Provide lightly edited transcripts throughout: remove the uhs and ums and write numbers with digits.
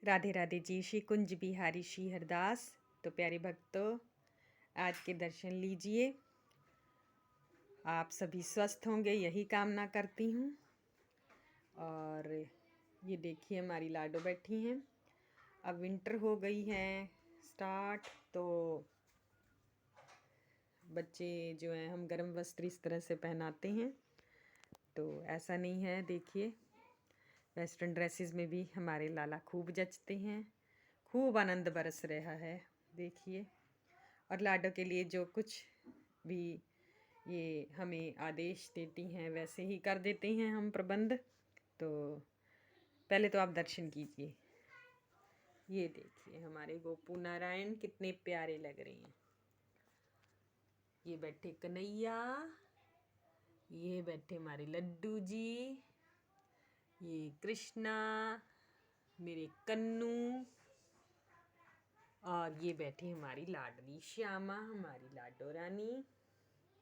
राधे राधे जी। श्री कुंज बिहारी श्री हरदास। तो प्यारे भक्तों, आज के दर्शन लीजिए। आप सभी स्वस्थ होंगे, यही कामना करती हूँ। और ये देखिए, हमारी लाडो बैठी हैं। अब विंटर हो गई है स्टार्ट, तो बच्चे जो हैं, हम गर्म वस्त्र इस तरह से पहनाते हैं। तो ऐसा नहीं है, देखिए वेस्टर्न ड्रेसेस में भी हमारे लाला खूब जचते हैं, खूब आनंद बरस रहा है, देखिए। और लाडो के लिए जो कुछ भी ये हमें आदेश देती हैं वैसे ही कर देते हैं हम प्रबंध। तो पहले तो आप दर्शन कीजिए। ये देखिए, हमारे गोपू नारायण कितने प्यारे लग रहे हैं। ये बैठे कन्हैया, ये बैठे हमारे लड्डू जी, ये कृष्णा, मेरे कन्नू, और ये बैठी हमारी लाडली श्यामा, हमारी लाडो रानी।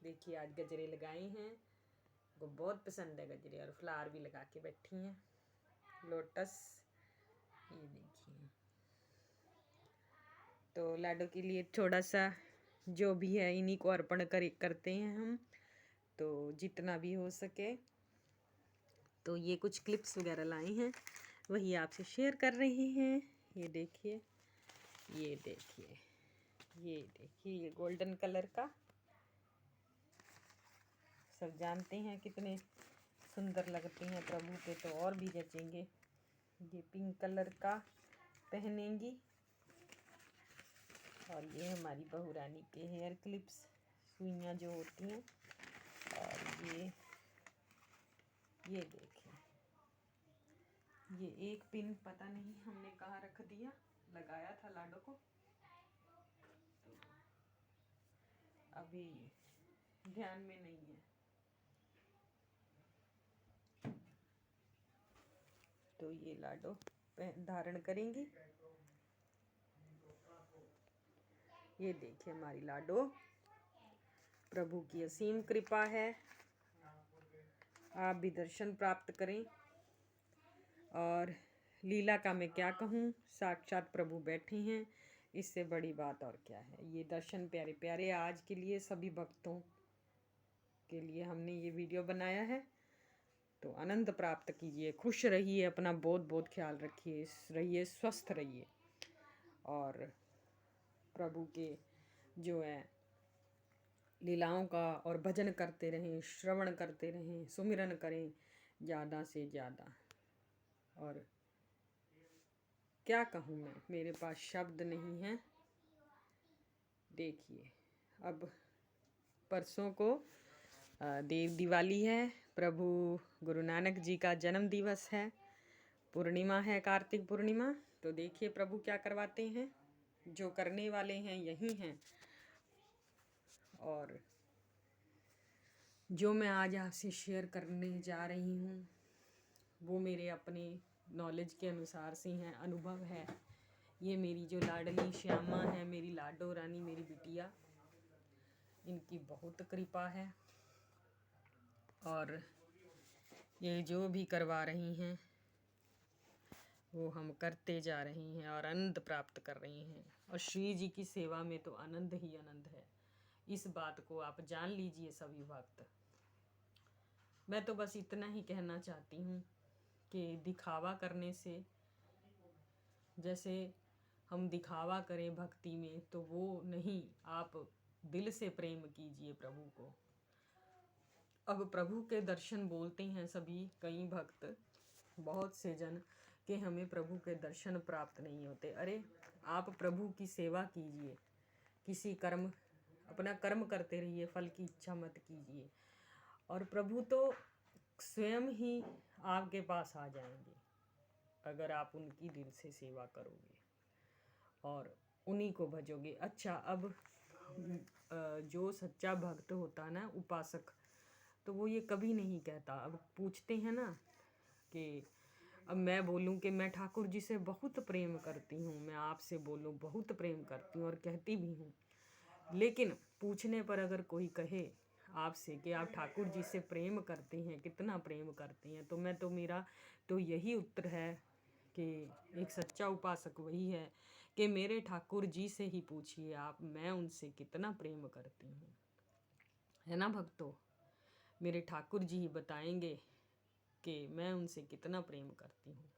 देखिए, आज गजरे लगाए हैं, को बहुत पसंद है गजरे, और फ्लावर भी लगा के बैठी हैं, लोटस। ये देखिए, तो लाडो के लिए थोड़ा सा जो भी है इन्हीं को अर्पण करते हैं हम, तो जितना भी हो सके। तो ये कुछ क्लिप्स वगैरह लाए हैं, वही आपसे शेयर कर रहे हैं। ये देखिए, ये देखिए, ये देखिए, ये गोल्डन कलर का, सब जानते हैं कितने सुंदर लगते हैं प्रभु के, तो और भी जचेंगे। ये पिंक कलर का पहनेंगी। और ये हमारी बहू रानी के हेयर क्लिप्स, सुइयाँ जो होती हैं। और ये देखें, ये एक पिन पता नहीं हमने कहाँ रख दिया, लगाया था लाडो को, तो अभी ध्यान में नहीं है। तो ये लाडो धारण करेंगी। ये देखिए, हमारी लाडो, प्रभु की असीम कृपा है। आप भी दर्शन प्राप्त करें। और लीला का मैं क्या कहूँ, साक्षात प्रभु बैठे हैं, इससे बड़ी बात और क्या है। ये दर्शन प्यारे प्यारे आज के लिए सभी भक्तों के लिए हमने ये वीडियो बनाया है। तो आनंद प्राप्त कीजिए, खुश रहिए, अपना बहुत बहुत ख्याल रखिए, रहिए स्वस्थ रहिए। और प्रभु के जो है लीलाओं का और भजन करते रहें, श्रवण करते रहें, सुमिरन करें ज़्यादा से ज़्यादा। और क्या कहूँ मैं, मेरे पास शब्द नहीं हैं। देखिए, अब परसों को देव दिवाली है, प्रभु गुरु नानक जी का जन्म दिवस है, पूर्णिमा है, कार्तिक पूर्णिमा। तो देखिए प्रभु क्या करवाते हैं, जो करने वाले हैं यही हैं। और जो मैं आज आपसे शेयर करने जा रही हूँ वो मेरे अपने नॉलेज के अनुसार से हैं, अनुभव है। ये मेरी जो लाडली श्यामा है, मेरी लाडो रानी, मेरी बिटिया, इनकी बहुत कृपा है। और ये जो भी करवा रही हैं वो हम करते जा रहे हैं और आनंद प्राप्त कर रही हैं। और श्री जी की सेवा में तो आनंद ही आनंद है, इस बात को आप जान लीजिए सभी भक्त। मैं तो बस इतना ही कहना चाहती हूँ कि दिखावा करने से, जैसे हम दिखावा करें भक्ति में, तो वो नहीं, आप दिल से प्रेम कीजिए प्रभु को। अब प्रभु के दर्शन बोलते हैं सभी, कई भक्त, बहुत से जन, कि हमें प्रभु के दर्शन प्राप्त नहीं होते। अरे, आप प्रभु की सेवा कीजिए, किसी कर्म, अपना कर्म करते रहिए, फल की इच्छा मत कीजिए, और प्रभु तो स्वयं ही आपके पास आ जाएंगे अगर आप उनकी दिल से सेवा करोगे और उन्हीं को भजोगे। अच्छा, अब जो सच्चा भक्त होता है ना, उपासक, तो वो ये कभी नहीं कहता। अब पूछते हैं ना कि अब मैं बोलूं कि मैं ठाकुर जी से बहुत प्रेम करती हूँ, मैं आपसे बोलूं बहुत प्रेम करती हूँ, और कहती भी हूँ, लेकिन पूछने पर अगर कोई कहे आपसे कि आप ठाकुर जी से प्रेम करते हैं, कितना प्रेम करते हैं, तो मेरा तो यही उत्तर है कि एक सच्चा उपासक वही है कि मेरे ठाकुर जी से ही पूछिए आप, मैं उनसे कितना प्रेम करती हूँ, है ना भक्तों। मेरे ठाकुर जी ही बताएंगे कि मैं उनसे कितना प्रेम करती हूँ।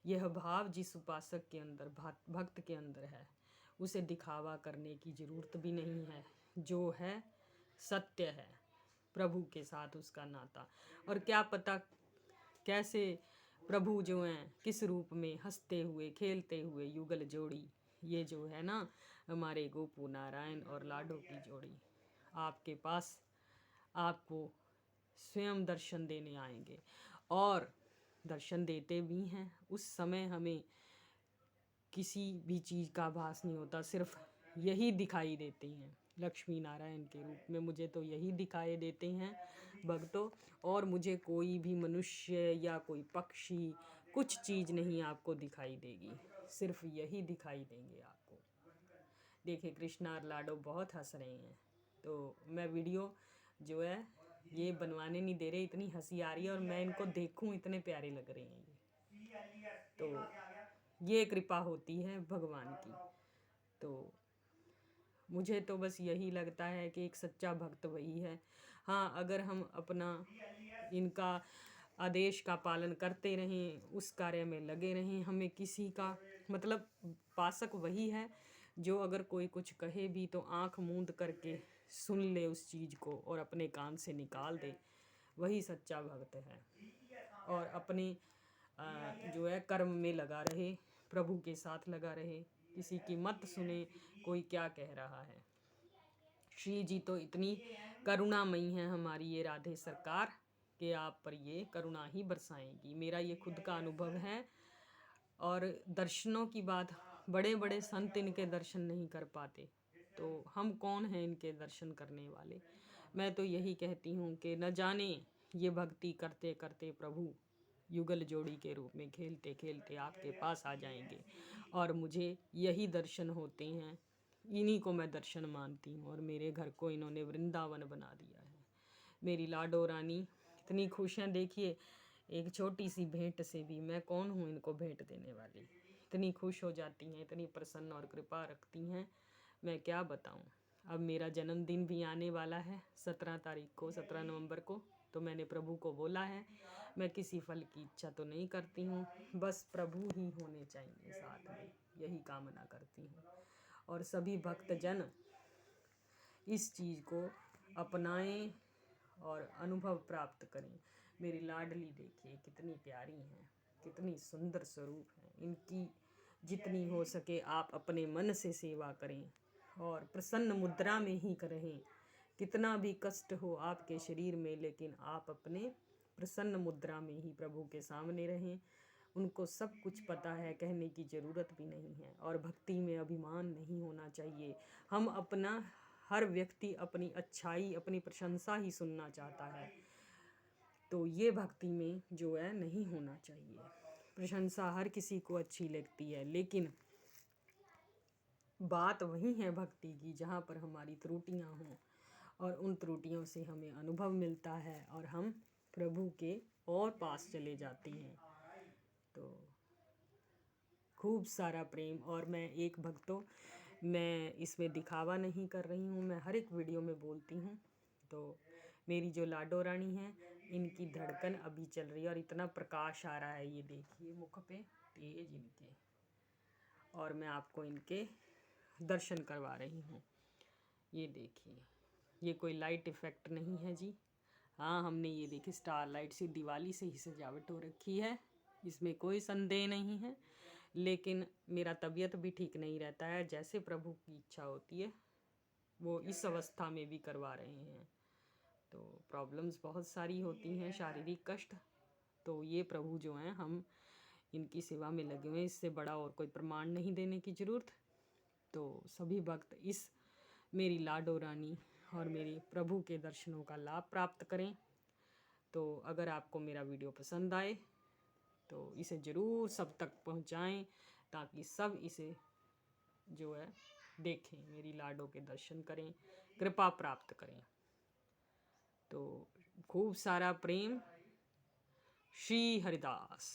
यह भाव जिस उपासक के अंदर, भक्त के अंदर है, उसे दिखावा करने की ज़रूरत भी नहीं है। जो है सत्य है, प्रभु के साथ उसका नाता। और क्या पता कैसे प्रभु जो हैं किस रूप में हंसते हुए खेलते हुए युगल जोड़ी, ये जो है ना हमारे गोपू नारायण और लाडो की जोड़ी, आपके पास आपको स्वयं दर्शन देने आएंगे और दर्शन देते भी हैं। उस समय हमें किसी भी चीज़ का आभास नहीं होता, सिर्फ यही दिखाई देती हैं लक्ष्मी नारायण के रूप में। मुझे तो यही दिखाई देते हैं भक्तों, और मुझे कोई भी मनुष्य या कोई पक्षी कुछ चीज़ नहीं आपको दिखाई देगी, सिर्फ यही दिखाई देंगे आपको। देखिए कृष्णा और लाडो बहुत हंस रहे हैं, तो मैं वीडियो जो है ये बनवाने नहीं दे रहे, इतनी हंसी आ रही है और मैं इनको देखूं इतने प्यारे लग रहे हैं ये। तो ये कृपा होती है भगवान की। तो मुझे तो बस यही लगता है कि एक सच्चा भक्त वही है। हाँ, अगर हम अपना इनका आदेश का पालन करते रहें, उस कार्य में लगे रहें, हमें किसी का मतलब, उपासक वही है जो अगर कोई कुछ कहे भी तो आंख मूंद करके सुन ले उस चीज़ को और अपने कान से निकाल दे, वही सच्चा भक्त है। और अपने जो है कर्म में लगा रहे, प्रभु के साथ लगा रहे, किसी की मत सुने कोई क्या कह रहा है। श्री जी तो इतनी करुणामयी है हमारी ये राधे सरकार कि आप पर ये करुणा ही बरसाएंगी। मेरा ये खुद का अनुभव है। और दर्शनों की बात, बड़े बड़े संत इनके दर्शन नहीं कर पाते, तो हम कौन हैं इनके दर्शन करने वाले। मैं तो यही कहती हूँ कि न जाने ये भक्ति करते करते प्रभु युगल जोड़ी के रूप में खेलते खेलते आपके पास आ जाएंगे, और मुझे यही दर्शन होते हैं, इन्हीं को मैं दर्शन मानती हूँ। और मेरे घर को इन्होंने वृंदावन बना दिया है। मेरी लाडो रानी इतनी खुश हैं, देखिए एक छोटी सी भेंट से भी, मैं कौन हूँ इनको भेंट देने वाली, इतनी खुश हो जाती हैं, इतनी प्रसन्न और कृपा रखती हैं, मैं क्या बताऊँ। अब मेरा जन्मदिन भी आने वाला है 17 तारीख को, 17 नवंबर को। तो मैंने प्रभु को बोला है, मैं किसी फल की इच्छा तो नहीं करती हूँ, बस प्रभु ही होने चाहिए साथ में, यही कामना करती हूँ। और सभी भक्तजन इस चीज़ को अपनाएं और अनुभव प्राप्त करें। मेरी लाडली देखिए कितनी प्यारी हैं, कितनी सुंदर स्वरूप हैं इनकी। जितनी हो सके आप अपने मन से सेवा करें और प्रसन्न मुद्रा में ही करें। कितना भी कष्ट हो आपके शरीर में, लेकिन आप अपने प्रसन्न मुद्रा में ही प्रभु के सामने रहें। उनको सब कुछ पता है, कहने की ज़रूरत भी नहीं है। और भक्ति में अभिमान नहीं होना चाहिए। हम अपना, हर व्यक्ति अपनी अच्छाई, अपनी प्रशंसा ही सुनना चाहता है, तो ये भक्ति में जो है नहीं होना चाहिए। प्रशंसा हर किसी को अच्छी लगती है, लेकिन बात वही है भक्ति की जहाँ पर हमारी त्रुटियाँ हों, और उन त्रुटियों से हमें अनुभव मिलता है और हम प्रभु के और पास चले जाते हैं। तो खूब सारा प्रेम। और मैं एक भक्तों, मैं इसमें दिखावा नहीं कर रही हूँ, मैं हर एक वीडियो में बोलती हूँ। तो मेरी जो लाडो रानी है, इनकी धड़कन अभी चल रही है और इतना प्रकाश आ रहा है, ये देखिए मुख पे तेज इनके, और मैं आपको इनके दर्शन करवा रही हूँ। ये देखिए, ये कोई लाइट इफ़ेक्ट नहीं है जी। हाँ, हमने ये देखिए स्टार लाइट से दिवाली से ही सजावट हो रखी है, इसमें कोई संदेह नहीं है। लेकिन मेरा तबीयत भी ठीक नहीं रहता है, जैसे प्रभु की इच्छा होती है वो इस अवस्था में भी करवा रहे हैं। तो प्रॉब्लम्स बहुत सारी होती हैं, शारीरिक कष्ट, तो ये प्रभु जो हैं, हम इनकी सेवा में लगे हुए हैं, इससे बड़ा और कोई प्रमाण नहीं देने की ज़रूरत। तो सभी भक्त इस मेरी लाडो रानी और मेरे प्रभु के दर्शनों का लाभ प्राप्त करें। तो अगर आपको मेरा वीडियो पसंद आए तो इसे ज़रूर सब तक पहुंचाएं, ताकि सब इसे जो है देखें, मेरी लाडो के दर्शन करें, कृपा प्राप्त करें। तो खूब सारा प्रेम। श्री हरिदास।